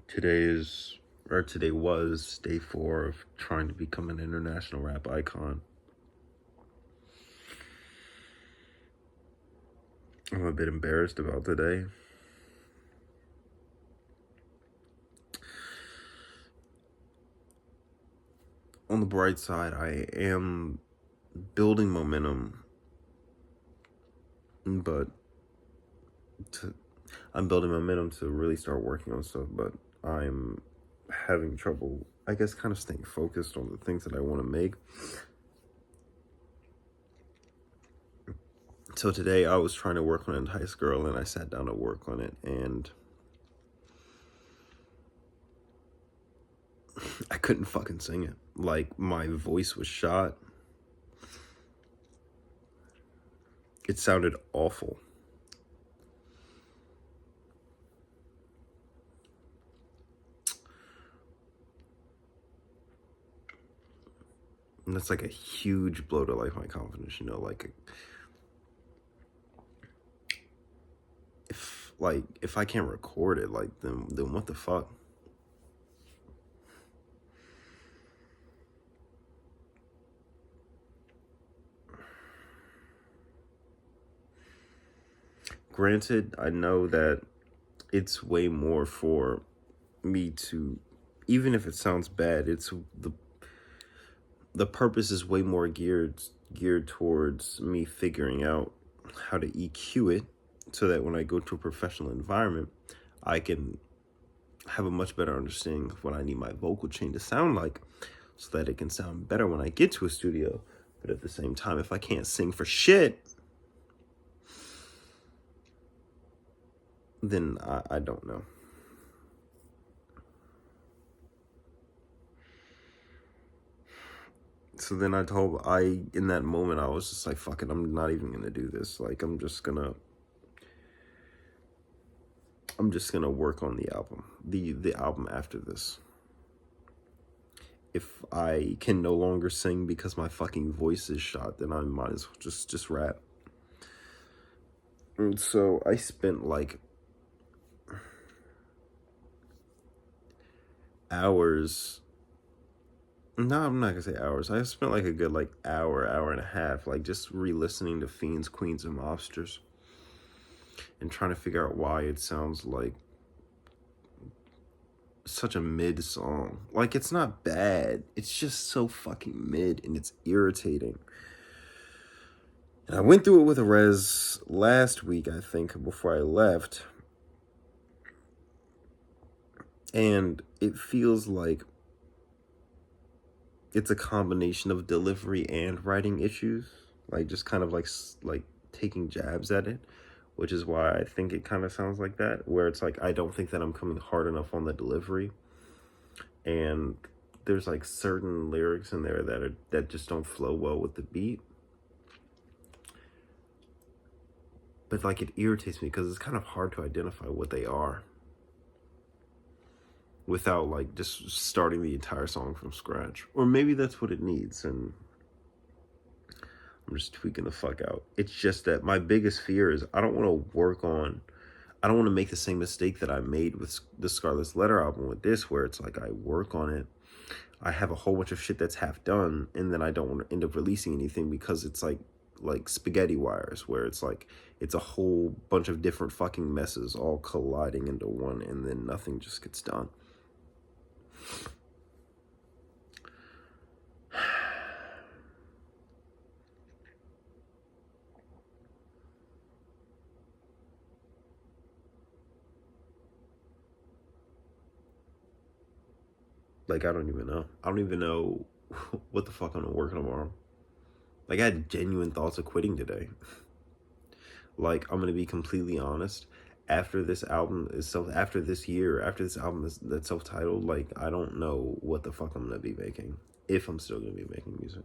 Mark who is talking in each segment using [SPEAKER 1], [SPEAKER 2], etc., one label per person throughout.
[SPEAKER 1] Today was day 4 of trying to become an international rap icon. I'm a bit embarrassed about today. On the bright side, I am building momentum, but I'm building momentum to really start working on stuff, but I'm having trouble, I guess, kind of staying focused on the things that I want to make. So today I was trying to work on Enticed Girl, and I sat down to work on it, and I couldn't fucking sing it. Like, my voice was shot. It sounded awful. And that's like a huge blow to like my confidence, you know, like if I can't record it, like then what the fuck? Granted, I know that it's way more for me to, even if it sounds bad, it's the purpose is way more geared towards me figuring out how to EQ it so that when I go to a professional environment, I can have a much better understanding of what I need my vocal chain to sound like so that it can sound better when I get to a studio. But at the same time, if I can't sing for shit, then I don't know. So then in that moment, I was just like, fuck it, I'm not even gonna do this. Like, I'm just gonna work on the album, the album after this. If I can no longer sing because my fucking voice is shot, then I might as well just rap. And so I spent like hours. No, I'm not gonna say hours. I spent like a good like hour and a half, like just re-listening to Fiends, Queens, and Mobsters, and trying to figure out why it sounds like such a mid song. Like, it's not bad, it's just so fucking mid, and it's irritating. And I went through it with arez last week, I think, before I left, and it feels like it's a combination of delivery and writing issues, like just kind of like taking jabs at it, which is why I think it kind of sounds like that, where it's like I don't think that I'm coming hard enough on the delivery, and there's like certain lyrics in there that just don't flow well with the beat. But like, it irritates me because it's kind of hard to identify what they are without like just starting the entire song from scratch. Or maybe that's what it needs, and I'm just tweaking the fuck out. It's just that my biggest fear is I don't want to make the same mistake that I made with the Scarlett's Letter album with this, where it's like I work on it, I have a whole bunch of shit that's half done, and then I don't want to end up releasing anything because it's like spaghetti wires, where it's like it's a whole bunch of different fucking messes all colliding into one, and then nothing just gets done. Like, I don't even know what the fuck I'm gonna work on tomorrow. Like, I had genuine thoughts of quitting today. Like, I'm gonna be completely honest. After this album is after this album that's self-titled, like, I don't know what the fuck I'm gonna be making, if I'm still gonna be making music.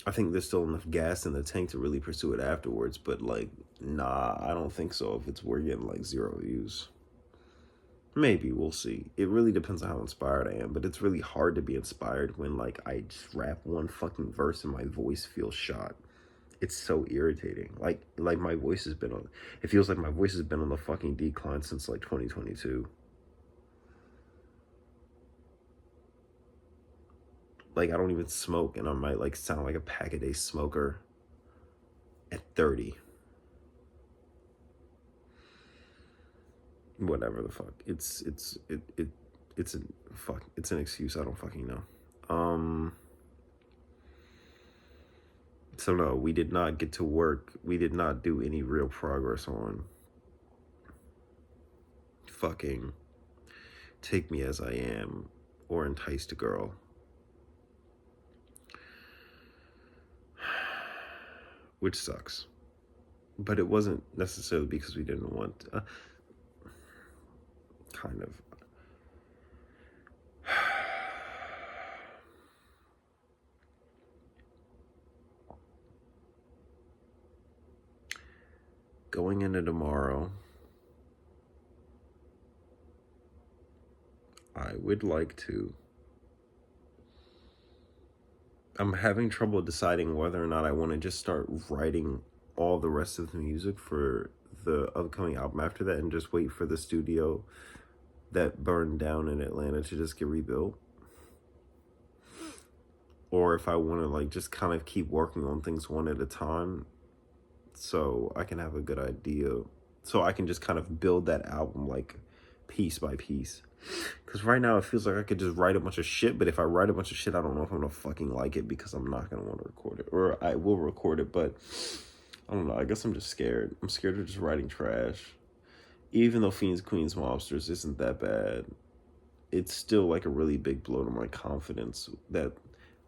[SPEAKER 1] I think there's still enough gas in the tank to really pursue it afterwards, but like, nah, I don't think so. If we're getting like 0 views, maybe, we'll see. It really depends on how inspired I am, but it's really hard to be inspired when like I just rap one fucking verse and my voice feels shot. It's so irritating. Like my voice has been on. It feels like my voice has been on the fucking decline since like 2022. Like I don't even smoke, and I might like sound like a pack-a-day smoker at 30. Whatever the fuck. It's a fuck. It's an excuse. I don't fucking know. So no, we did not get to work. We did not do any real progress on fucking Take Me As I Am or Enticed a Girl. Which sucks. But it wasn't necessarily because we didn't want kind of. Going into tomorrow, I would like to. I'm having trouble deciding whether or not I want to just start writing all the rest of the music for the upcoming album after that and just wait for the studio that burned down in Atlanta to just get rebuilt. Or if I want to like just kind of keep working on things one at a time so I can have a good idea. So I can just kind of build that album like piece by piece. Because right now it feels like I could just write a bunch of shit, but if I write a bunch of shit, I don't know if I'm going to fucking like it because I'm not going to want to record it. Or I will record it, but I don't know. I guess I'm just scared. I'm scared of just writing trash. Even though Fiends, Queens, Mobsters isn't that bad, it's still like a really big blow to my confidence that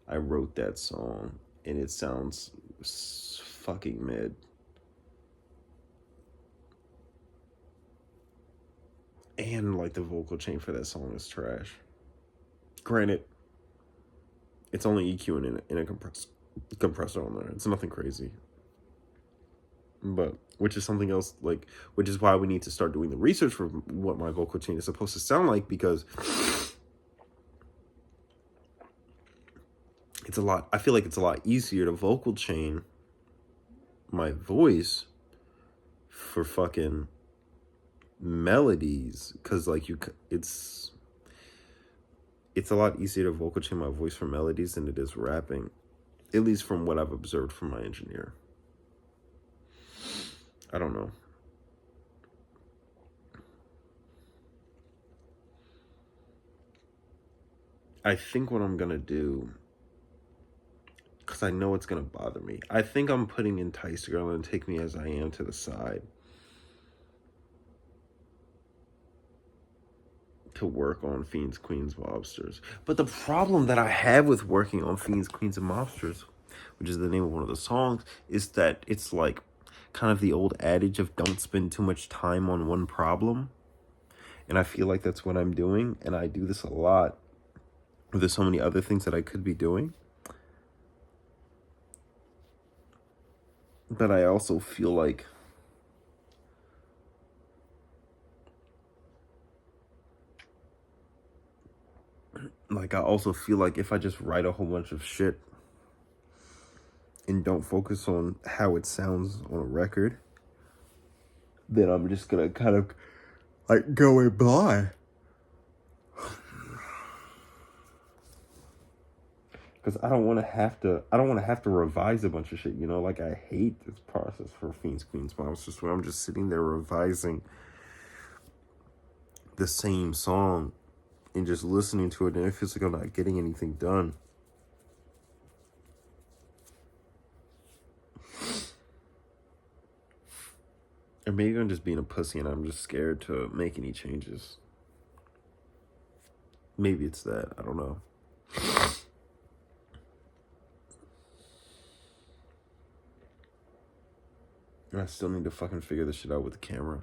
[SPEAKER 1] I wrote that song and it sounds fucking mid. And like the vocal chain for that song is trash. Granted, it's only EQ in a compressor on there. It's nothing crazy. But which is something else, like, which is why we need to start doing the research for what my vocal chain is supposed to sound like, because it's a lot. I feel like it's a lot easier to vocal chain my voice for fucking melodies, because like it's a lot easier to vocal chain my voice for melodies than it is rapping, at least from what I've observed from my engineer. I don't know. I think what I'm gonna do, because I know it's gonna bother me, I think I'm putting Enticed Girl and Take Me As I Am to the side to work on Fiends, Queens, Mobsters. But the problem that I have with working on Fiends, Queens, and Mobsters, which is the name of one of the songs, is that it's like kind of the old adage of don't spend too much time on one problem. And I feel like that's what I'm doing, and I do this a lot. There's so many other things that I could be doing. But I also feel like I also feel like if I just write a whole bunch of shit and don't focus on how it sounds on a record, then I'm just gonna kind of like go and blind. Because I don't want to have to revise a bunch of shit, you know? Like, I hate this process for Fiends, Queens, Monsters, where I'm just sitting there revising the same song and just listening to it, and it feels like I'm not getting anything done. Or maybe I'm just being a pussy and I'm just scared to make any changes. Maybe it's that. I don't know. And I still need to fucking figure this shit out with the camera.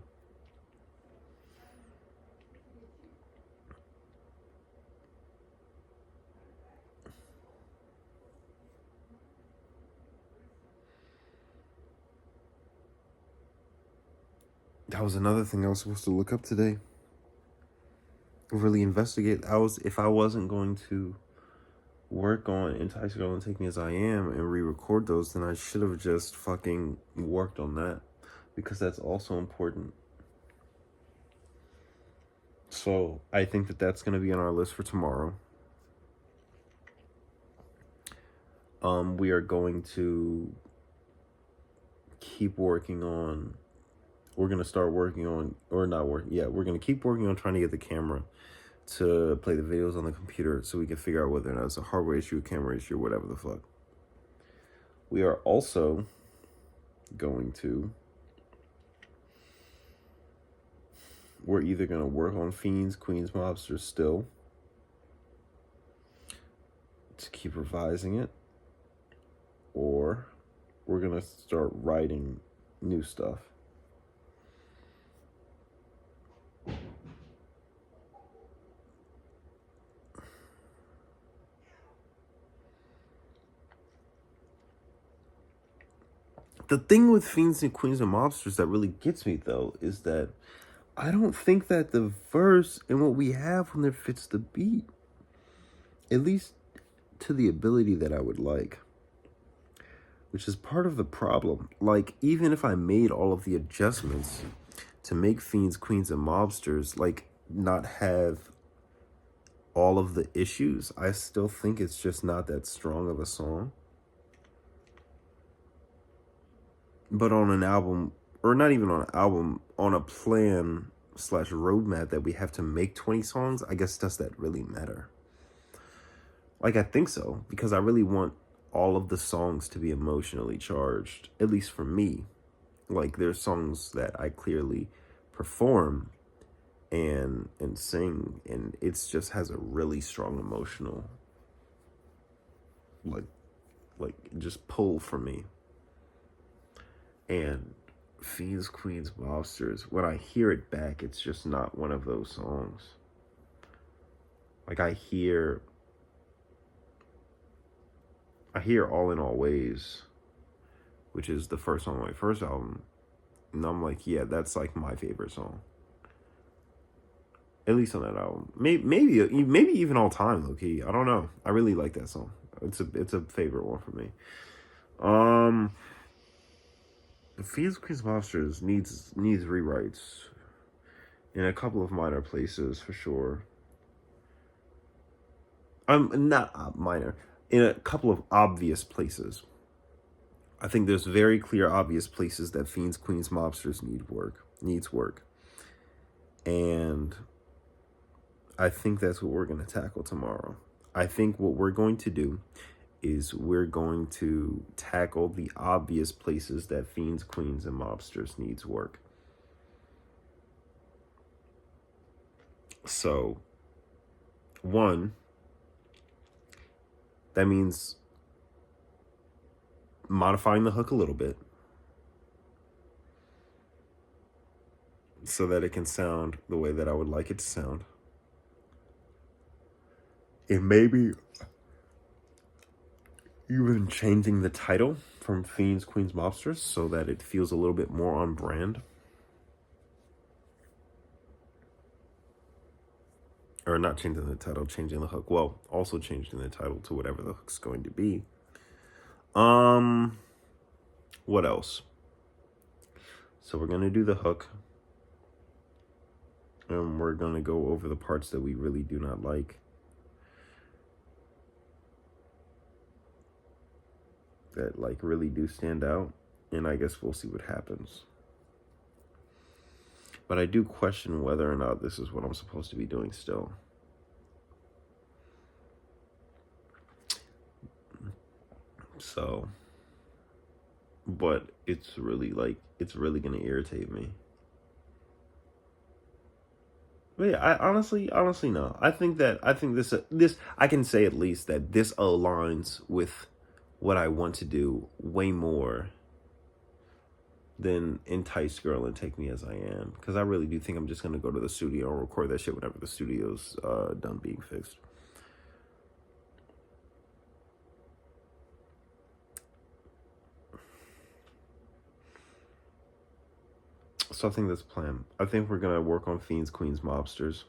[SPEAKER 1] That was another thing I was supposed to look up today. Really investigate. If I wasn't going to work on Enticed Girl and Take Me As I Am and re-record those, then I should have just fucking worked on that, because that's also important. So I think that that's going to be on our list for tomorrow. We are going to keep working on, we're going to start working on, or not working, yeah, we're going to keep working on trying to get the camera to play the videos on the computer so we can figure out whether or not it's a hardware issue, a camera issue, whatever the fuck. We are also going to, we're either going to work on Fiends, Queens, Mobsters still to keep revising it, or we're going to start writing new stuff. The thing with Fiends and Queens and Mobsters that really gets me, though, is that I don't think that the verse and what we have on there fits the beat. At least to the ability that I would like. Which is part of the problem. Like, even if I made all of the adjustments to make Fiends, Queens, and Mobsters, like, not have all of the issues, I still think it's just not that strong of a song. But on an album, or not even on an album, on a plan / roadmap that we have to make 20 songs, I guess, does that really matter? Like, I think so, because I really want all of the songs to be emotionally charged, at least for me. Like, there's songs that I clearly perform and sing, and it's just has a really strong emotional, like just pull for me. And Fiends, Queens, Mobsters, when I hear it back, it's just not one of those songs. Like, I hear All in All Ways, which is the first song on my first album, and I'm like, yeah, that's like my favorite song, at least on that album. Maybe even all time, low key. I don't know. I really like that song. It's a favorite one for me. Fiends, Queens, Monsters needs rewrites in a couple of minor places for sure. Not minor, in a couple of obvious places. I think there's very clear, obvious places that Fiends, Queens, Mobsters needs work. And I think that's what we're going to tackle tomorrow. I think what we're going to do is we're going to tackle the obvious places that Fiends, Queens, and Mobsters needs work. So, one, that means modifying the hook a little bit so that it can sound the way that I would like it to sound. And maybe even changing the title from Fiends, Queens, Mobsters so that it feels a little bit more on brand. Or not changing the title, changing the hook. Well, also changing the title to whatever the hook's going to be. What else? So we're going to do the hook. And we're going to go over the parts that we really do not like. That, like, really do stand out. And I guess we'll see what happens. But I do question whether or not this is what I'm supposed to be doing still. So, but it's really going to irritate me. But yeah, I honestly no. I think this I can say at least that this aligns with what I want to do way more than Enticed Girl and Take Me As I Am, because I really do think I'm just gonna go to the studio and record that shit whenever the studio's done being fixed. So I think that's the plan. I think we're gonna work on Fiends, Queens, Mobsters.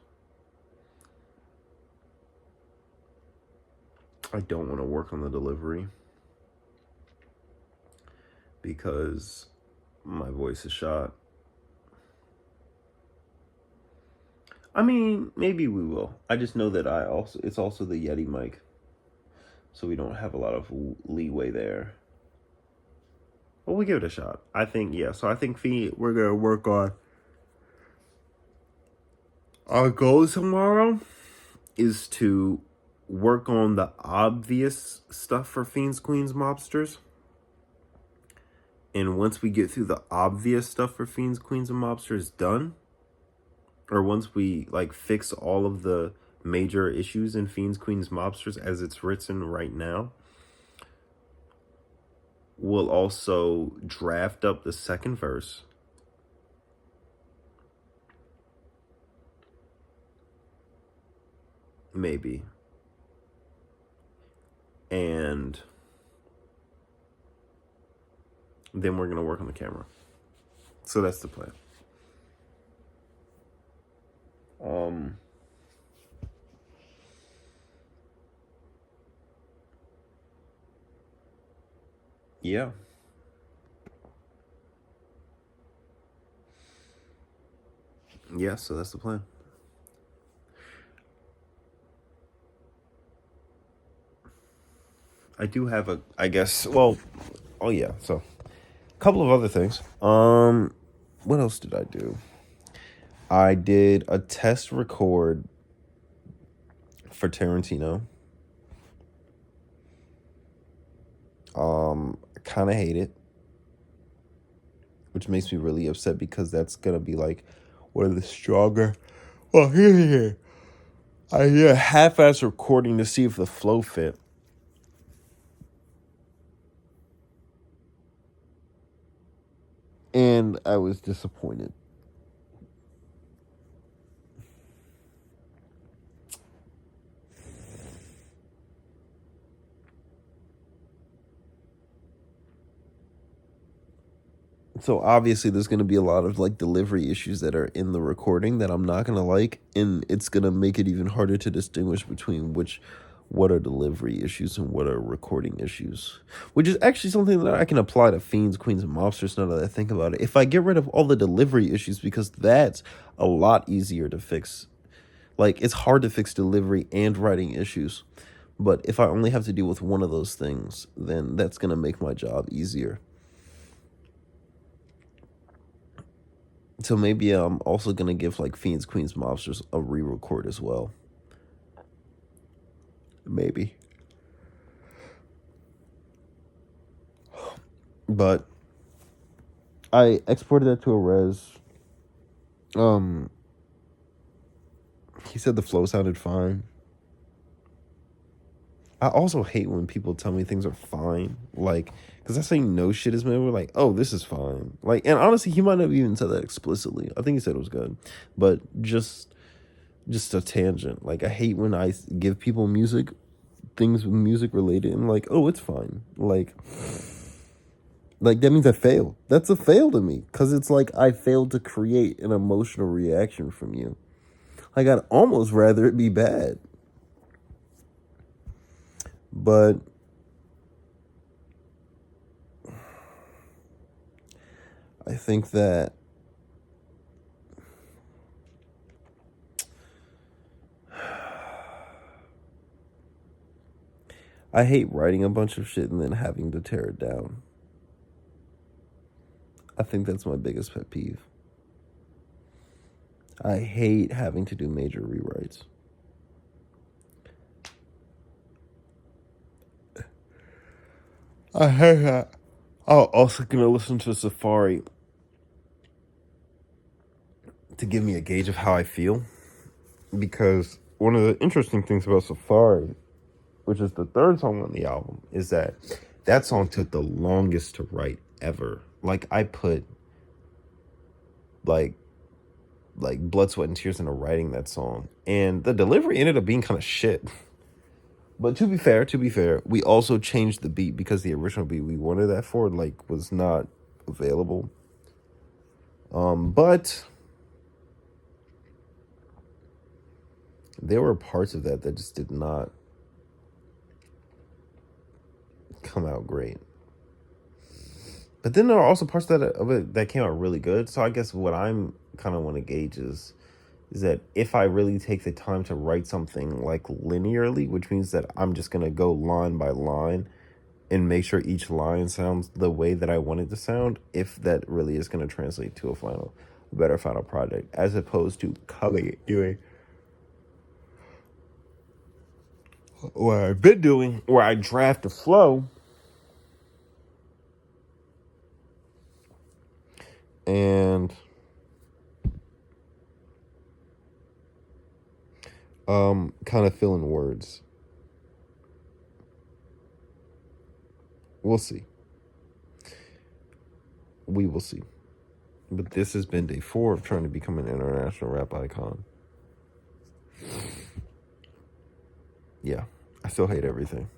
[SPEAKER 1] I don't want to work on the delivery because my voice is shot. I mean, maybe we will. I just know that it's also the Yeti mic, so we don't have a lot of leeway there. Well, we give it a shot. I think, yeah. So I think we're gonna work on our goal tomorrow is to work on the obvious stuff for fiends, queens, mobsters. And once we get through the obvious stuff for fiends, queens, and mobsters done, or once we like fix all of the major issues in fiends, queens, mobsters as it's written right now, we'll also draft up the second verse. Maybe. And then we're going to work on the camera. So that's the plan. Yeah. Yeah, so that's the plan. I do have I guess, well, oh yeah, so a couple of other things. What else did I do? I did a test record for Tarantino. I kind of hate it, which makes me really upset because that's gonna be like one of the stronger. Well, here. I did a half-ass recording to see if the flow fit. And I was disappointed. So obviously there's going to be a lot of like delivery issues that are in the recording that I'm not going to like, and it's going to make it even harder to distinguish between what are delivery issues and what are recording issues, which is actually something that I can apply to fiends, queens, and mobsters now that I think about it. If I get rid of all the delivery issues, because that's a lot easier to fix. Like, it's hard to fix delivery and writing issues, but if I only have to deal with one of those things, then that's going to make my job easier. So maybe I'm also going to give like fiends, queens, mobsters a re-record as well. Maybe. But I exported that to arez. He said the flow sounded fine. I also hate when people tell me things are fine, like, because I say no shit is made. We're like, oh, this is fine. Like, and honestly, he might not have even said that explicitly. I think he said it was good, but just a tangent. Like, I hate when I give people things music related, and like, oh, it's fine. Like that means I failed. That's a fail to me, because it's like I failed to create an emotional reaction from you. Like, I'd almost rather it be bad. But I think that I hate writing a bunch of shit and then having to tear it down. I think that's my biggest pet peeve. I hate having to do major rewrites. I hate that. I'm also gonna listen to Safari to give me a gauge of how I feel, because one of the interesting things about Safari, which is the third song on the album, is that song took the longest to write ever. Like, I put like blood, sweat, and tears into writing that song, and the delivery ended up being kind of shit. But to be fair, we also changed the beat because the original beat we wanted that for like was not available. But there were parts of that just did not come out great. But then there are also parts of it that came out really good. So I guess what I'm kind of want to gauge is that if I really take the time to write something like linearly, which means that I'm just going to go line by line and make sure each line sounds the way that I want it to sound, if that really is going to translate to a better final project, as opposed to doing what I've been doing, where I draft a flow and kind of fill in words. We'll see. We will see. But this has been day 4 of trying to become an international rap icon. Yeah, I still hate everything.